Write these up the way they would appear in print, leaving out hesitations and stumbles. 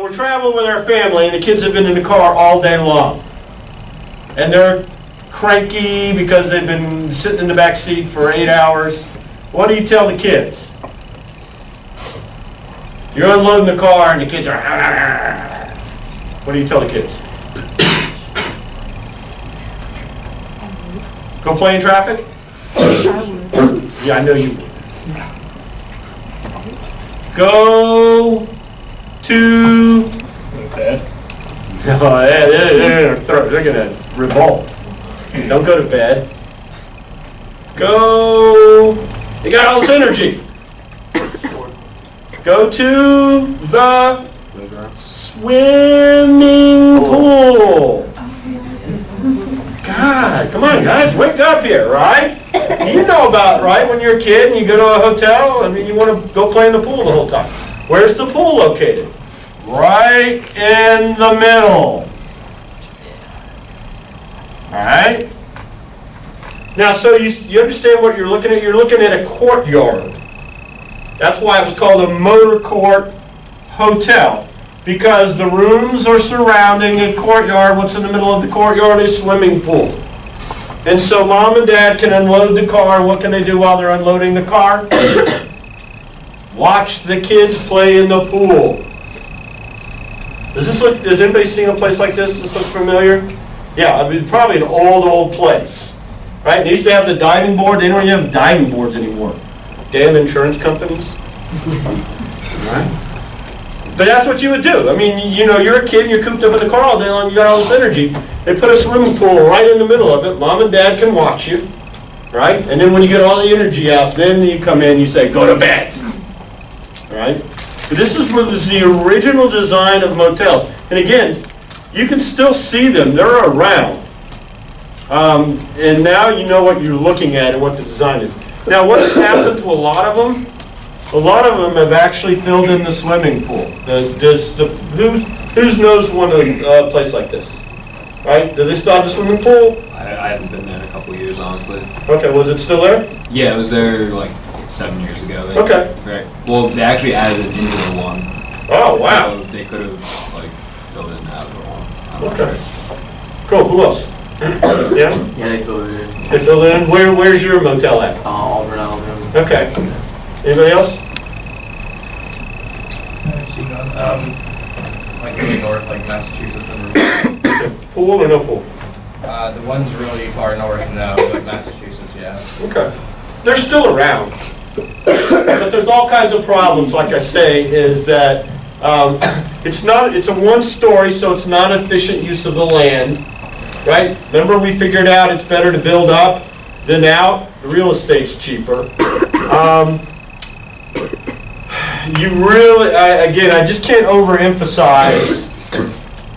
We're traveling with our family and the kids have been in the car all day long. And they're cranky because they've been sitting in the back seat for 8 hours. What do you tell the kids? You're unloading the car and the kids are... What do you tell the kids? Go play in traffic? Yeah, I know you would. Go to... Bed. No, they're going to revolt. Don't go to bed. Go... They got all this energy. Go to the swimming pool. God, come on guys, wake up here, right? You know about, right, when you're a kid and you go to a hotel, I mean, you want to go play in the pool the whole time. Where's the pool located? Right in the middle. All right? Now, so you understand what you're looking at? You're looking at a courtyard. That's why it was called a motor court hotel, because the rooms are surrounding a courtyard. What's in the middle of the courtyard is swimming pool. And so mom and dad can unload the car. What can they do while they're unloading the car? Watch the kids play in the pool. Does anybody seen a place like this? Does this look familiar? Yeah, I mean, probably an old place. Right? They used to have the diving board. They don't even have diving boards anymore. Damn insurance companies. Right? But that's what you would do. I mean, you know, you're a kid and you're cooped up in the car all day long, you got all this energy. They put a swimming pool right in the middle of it. Mom and dad can watch you. Right? And then when you get all the energy out, then you come in and you say, go to bed. Right? But this is the original design of motels. And again, you can still see them. They're around. And now you know what you're looking at and what the design is. Now, what has happened to a lot of them? A lot of them have actually filled in the swimming pool. Who knows a place like this? Right? Do they still have the swimming pool? I haven't been there in a couple of years, honestly. Okay, was it still there? Yeah, it was there like 7 years ago. Okay. Right. Well, they actually added an indoor one. Oh, wow. So they could have like filled in the outdoor one. Okay. Cool. Who else? Yeah? Yeah, they filled it in. They filled it in? Where's your motel at? Auburn, Alabama. Okay. Anybody else? I've seen one. Like really north, like Massachusetts. Pool or no pool? The one's really far north now, like Massachusetts, yeah. Okay. They're still around. But there's all kinds of problems, like I say, is that it's a one-story, so it's not efficient use of the land. Right? Remember we figured out it's better to build up than out? The real estate's cheaper. You really, again, I just can't overemphasize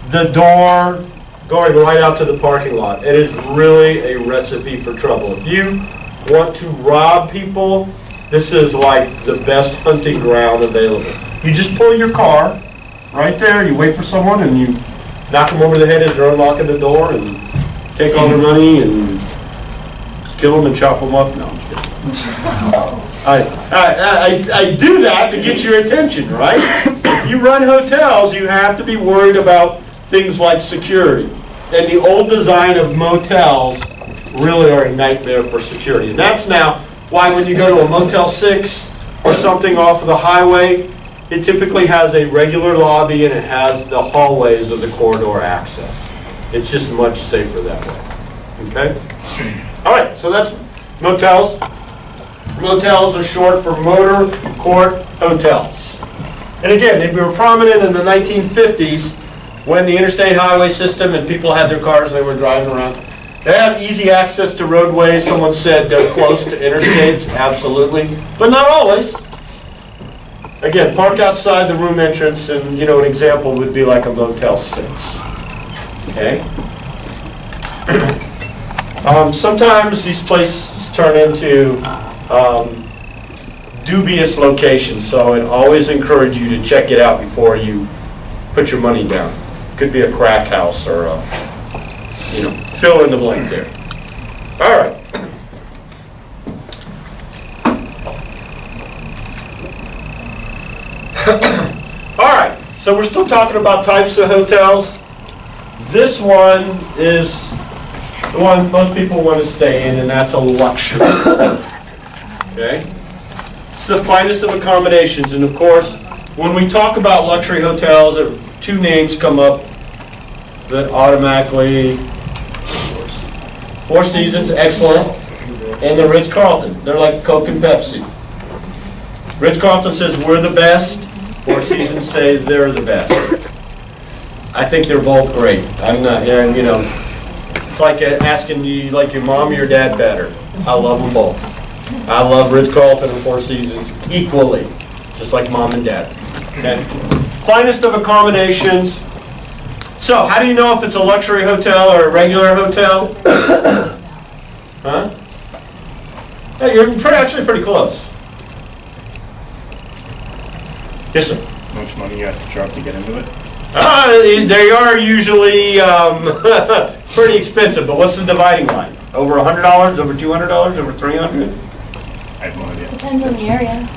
the door going right out to the parking lot. It is really a recipe for trouble. If you want to rob people, this is like the best hunting ground available. You just pull your car right there, you wait for someone and you knock them over the head as they're unlocking the door and take all their money and kill them and chop them up. No, I'm kidding. I do that to get your attention, right? If you run hotels, you have to be worried about things like security. And the old design of motels really are a nightmare for security. And that's now why when you go to a Motel 6 or something off of the highway, it typically has a regular lobby and it has the hallways of the corridor access. It's just much safer that way. Okay? All right, so that's motels. Motels are short for motor court hotels. And again, they were prominent in the 1950s when the interstate highway system and people had their cars and they were driving around. They have easy access to roadways. Someone said they're close to interstates. Absolutely. But not always. Again, parked outside the room entrance, and you know, an example would be like a Motel 6. Okay? Sometimes these places turn into dubious locations, so I'd always encourage you to check it out before you put your money down. Could be a crack house or a, fill in the blank there. All right. All right. So So we're still talking about types of hotels. This one is the one most people want to stay in, and that's a luxury. Okay? It's the finest of accommodations, and of course, when we talk about luxury hotels, two names come up that automatically, Four Seasons, excellent, and the Ritz-Carlton. They're like Coke and Pepsi. Ritz-Carlton says we're the best, Four Seasons say they're the best. I think they're both great. I'm not, you know, it's like asking you like your mom or your dad better. I love them both. I love Ritz-Carlton and Four Seasons equally, just like mom and dad. Okay? Finest of accommodations. So, how do you know if it's a luxury hotel or a regular hotel? Huh? Yeah, you're actually pretty close. Yes, sir. How much money you have to drop to get into it? They are usually pretty expensive, but what's the dividing line? Over $100, over $200, over $300? I have no idea. Depends on the area.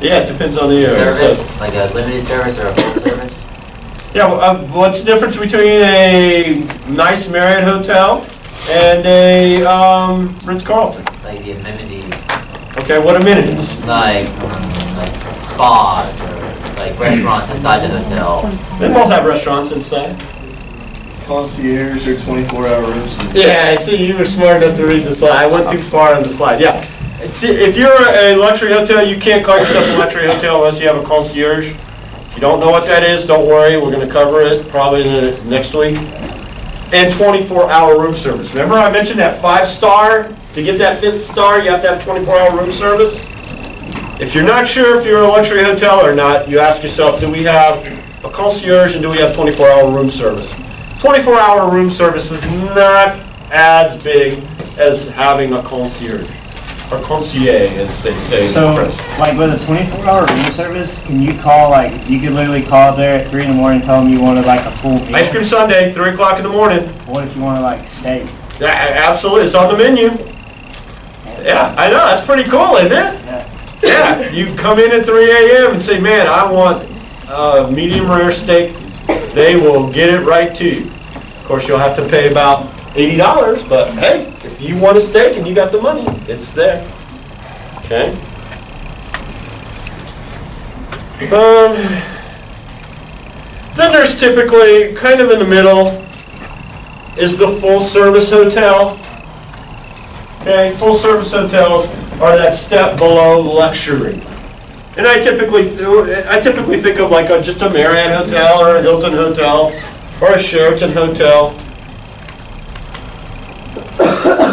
Yeah, it depends on the area. Service, like a limited service or a full service? Yeah, what's the difference between a nice Marriott hotel and a Ritz-Carlton? Like the amenities, Okay, what amenities? like spas or like restaurants inside the hotel. They both have restaurants inside. Concierge or 24-hour rooms. Yeah, I see you were smart enough to read the slide. I went too far on the slide, yeah. See, if you're a luxury hotel, you can't call yourself a luxury hotel unless you have a concierge. If you don't know what that is, don't worry, we're gonna cover it probably in the next week. And 24-hour room service. Remember I mentioned that 5-star? To get that 5th star, you have to have 24-hour room service? If you're not sure if you're a luxury hotel or not, you ask yourself, do we have a concierge and do we have 24-hour room service? 24-hour room service is not as big as having a concierge, or concierge, as they say in So, French. like with a 24-hour room service, can you call, like, you could literally call there at 3 in the morning and tell them you wanted, like, a full meal? Ice cream sundae, 3 o'clock in the morning. What if you wanted, like, steak? Yeah, absolutely, it's on the menu. Yeah, I know, that's pretty cool, isn't it? Yeah. Yeah, you come in at 3 a.m. and say, man, I want medium rare steak. They will get it right to you. Of course, you'll have to pay about $80, but hey, if you want a steak and you got the money, it's there. Okay? Then there's typically, kind of in the middle, is the full-service hotel. Okay, full-service hotels are that step below luxury. And I typically think of like just a Marriott hotel or a Hilton hotel or a Sheraton hotel.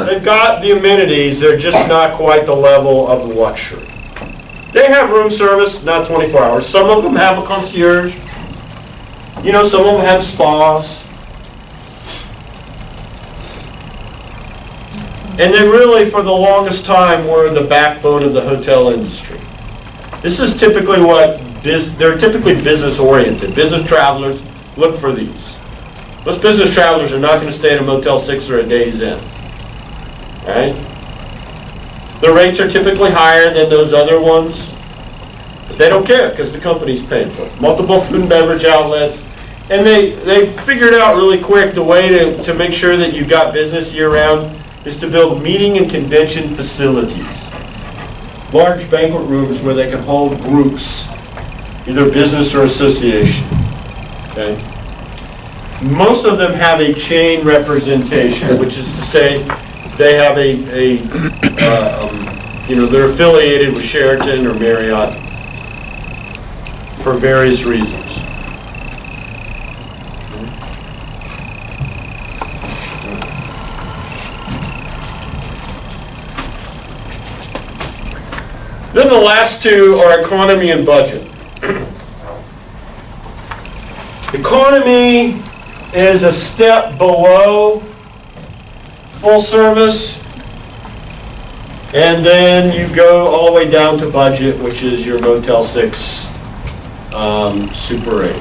They've got the amenities, they're just not quite the level of luxury. They have room service, not 24 hours. Some of them have a concierge. You know, some of them have spas. And they really, for the longest time, were the backbone of the hotel industry. This is typically they're typically business-oriented. Business travelers look for these. Most business travelers are not going to stay at a Motel 6 or a Days Inn. Right? The rates are typically higher than those other ones, but they don't care because the company's paying for it. Multiple food and beverage outlets, and they figured out really quick the way to make sure that you got business year-round is to build meeting and convention facilities. Large banquet rooms where they can hold groups, either business or association. Okay? Most of them have a chain representation, which is to say they have they're affiliated with Sheraton or Marriott for various reasons. Then the last two are economy and budget. Economy is a step below full service, and then you go all the way down to budget, which is your Motel 6 Super 8.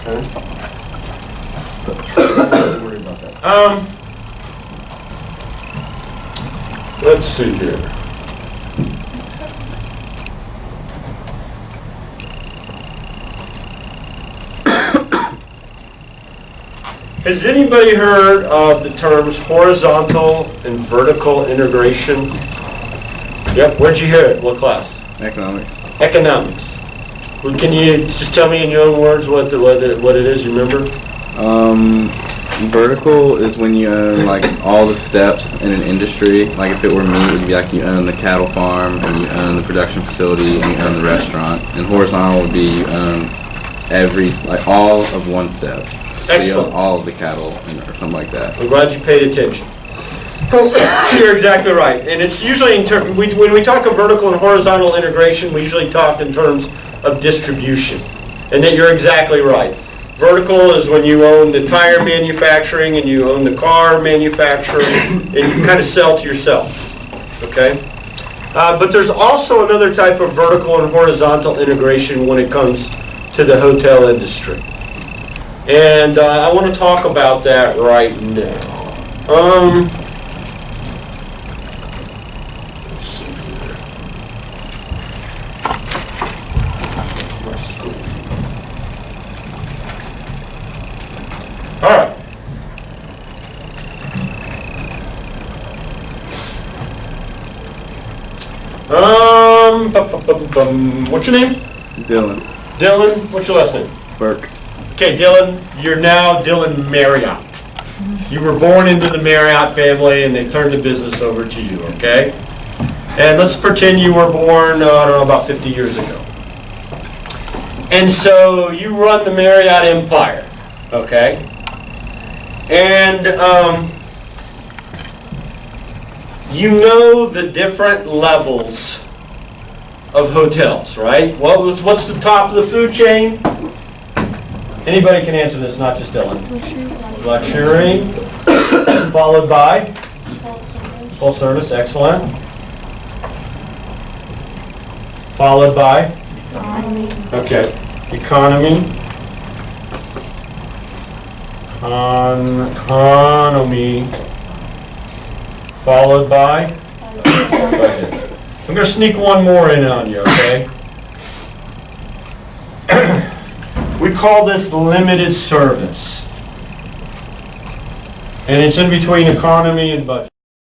Okay. Don't worry about that. Let's see here. Has anybody heard of the terms horizontal and vertical integration? Yep, where'd you hear it? What class? Economics. Economics. Well, can you just tell me in your own words what it is, you remember? Vertical is when you own like all the steps in an industry. Like if it were meat, it would be like you own the cattle farm, and you own the production facility, and you own the restaurant. And horizontal would be you own like all of one step. So you Excellent. own all of the cattle or something like that. I'm glad you paid attention. You're exactly right. And it's usually in terms, when we talk of vertical and horizontal integration, we usually talk in terms of distribution. And that you're exactly right. Vertical is when you own the tire manufacturing and you own the car manufacturing and you kind of sell to yourself. Okay? But there's also another type of vertical and horizontal integration when it comes to the hotel industry. And I want to talk about that right now. Let's see here. My school. All right. What's your name? Dylan. Dylan. What's your last name? Burke. Okay, Dylan, you're now Dylan Marriott. You were born into the Marriott family and they turned the business over to you, okay? And let's pretend you were born, I don't know, about 50 years ago. And so you run the Marriott empire, okay? And you know the different levels of hotels, right? What's the top of the food chain? Anybody can answer this, not just Dylan. Luxury, followed by? Full service, excellent. Followed by? Okay, economy. Economy. Followed by? Budget. I'm going to sneak one more in on you, okay? We call this limited service. And it's in between economy and budget.